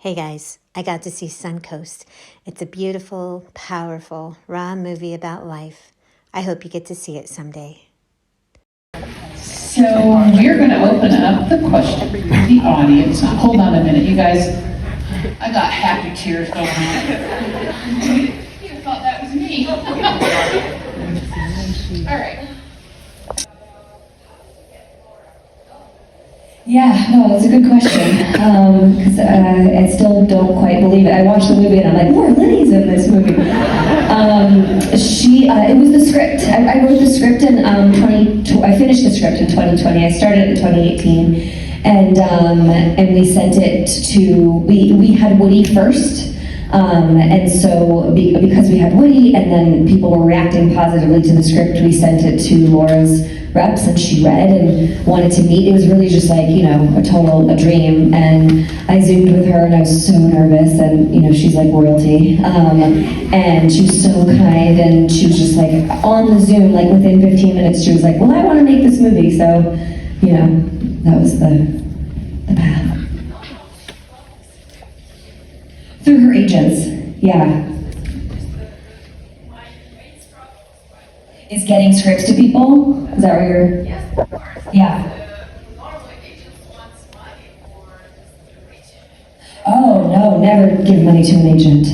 Hey guys, I got to see Suncoast. It's a beautiful, powerful, raw movie about life. I hope you get to see it someday. So we're going to open up the question to the audience. Hold on a minute, you guys. I got happy tears going on. You thought that was me. All right. Yeah, no, that's a good question, because I still don't quite believe it. I watched the movie and I'm like, Laura Linney's in this movie. It was the script. I wrote the script in I finished the script in 2020. I started in 2018, and we sent it to, we had Woody first. And so because we had Woody and then people were reacting positively to the script, we sent it to Laura's reps and she read and wanted to meet. It was really just like, a dream. And I Zoomed with her and I was so nervous, and she's like royalty. And she was so kind, and she was just like on the Zoom, like within 15 minutes, she was like, well, I want to make this movie. So, that was the path. Through her agents, yeah. Is getting scripts to people? Is that where you're? Yes, of course. Yeah. Normally agents want money for distribution. Oh, no, never give money to an agent.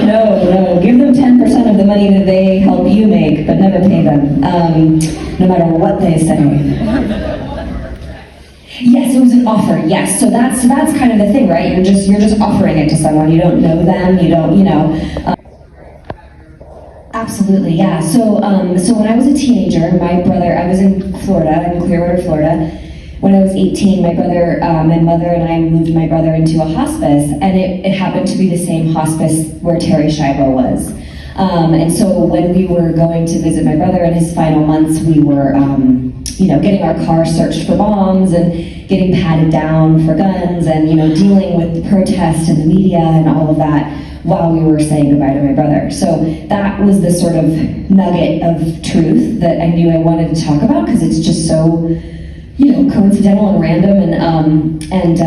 No, give them 10% of the money that they help you make, but never pay them, no matter what they say. Yes, it was an offer. Yes, so that's kind of the thing, right? You're just offering it to someone. You don't know them. You don't, Absolutely, yeah. So when I was a teenager, my brother, I was in Florida, in Clearwater, Florida. When I was 18, my mother and I moved my brother into a hospice, and it happened to be the same hospice where Terry Schiavo was. And so when we were going to visit my brother in his final months, we were, getting our car searched for bombs and getting patted down for guns and, dealing with the protest and the media and all of that while we were saying goodbye to my brother. So that was the sort of nugget of truth that I knew I wanted to talk about, because it's just so, coincidental and random. And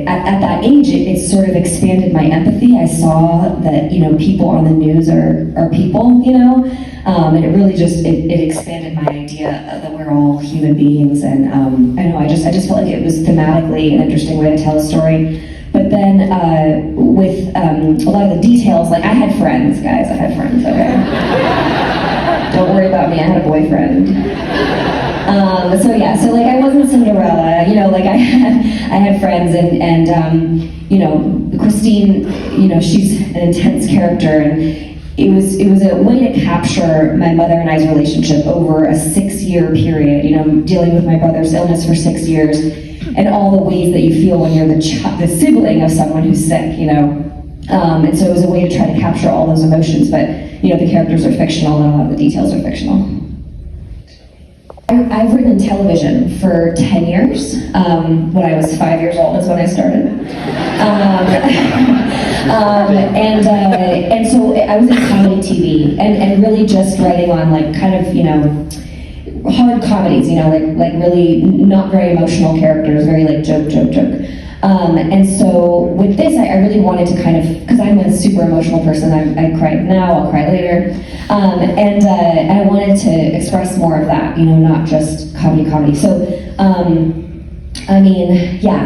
at that age, it sort of expanded my empathy. I saw that, people on the news are people, and it really just, it expanded my idea that we're all human beings. And I just felt like it was thematically an interesting way to tell a story. But then with a lot of the details, like I had friends, guys, okay? Don't worry about me, I had a boyfriend. So I wasn't Cinderella, I had friends, and Christine, she's an intense character, and it was a way to capture my mother and I's relationship over a 6-year period, dealing with my brother's illness for 6 years, and all the ways that you feel when you're the sibling of someone who's sick, and so it was a way to try to capture all those emotions, but the characters are fictional and a lot of the details are fictional. I've written in television for 10 years. When I was 5 years old is when I started. And so I was in comedy TV and really just writing on hard comedies, like really not very emotional characters, very joke. And so with this, I really wanted to because I'm a super emotional person, I cry now, I'll cry later, and I wanted to express more of that, not just comedy. So,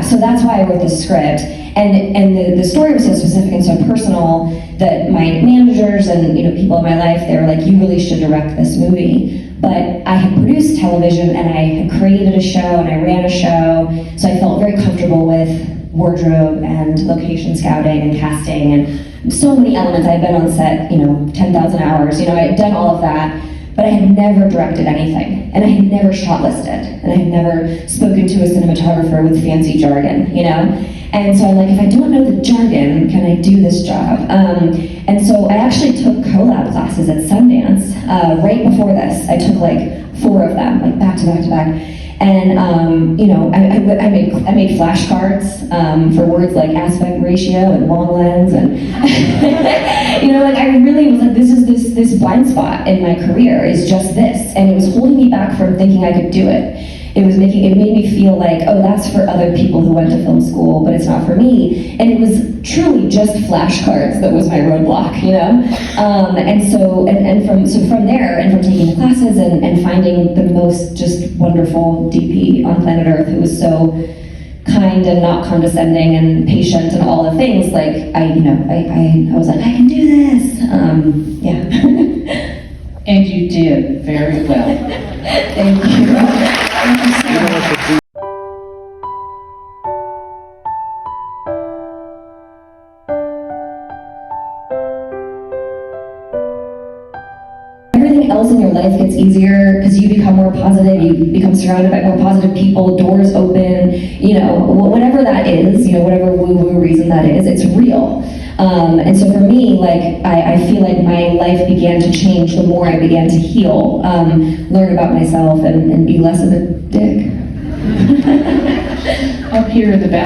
so that's why I wrote this script, and the story was so specific and so personal that my managers and people in my life, they were like, you really should direct this movie. But I had produced television and I had created a show and I ran a show, so I felt very comfortable with wardrobe and location scouting and casting and so many elements. I had been on set, 10,000 hours, I had done all of that, but I had never directed anything, and I had never shortlisted, and I had never spoken to a cinematographer with fancy jargon, And so I'm like, if I don't know the jargon, can I do this job? And so I actually took collab classes at Sundance right before this. I took 4 of them, back to back. And I made flashcards for words like aspect ratio and long lens, and I really was like, this blind spot in my career is just this, and it was holding me back from thinking I could do it. it made me feel like, oh, that's for other people who went to film school, but it's not for me. And it was truly just flashcards that was my roadblock, you know? And so from there, and from taking the classes and finding the most just wonderful DP on planet Earth who was so kind and not condescending and patient and all the things, like, I was like, I can do this. Yeah. And you did very well. Thank you. Thank you so much. Everything else in your life gets easier because you become more positive, you become surrounded by more positive people, doors open, whatever that is, whatever woo-woo reason that is, it's real. And so for me, like, I feel like my life began to change the more I began to heal, learn about myself, and be less of a dick. Up here in the back.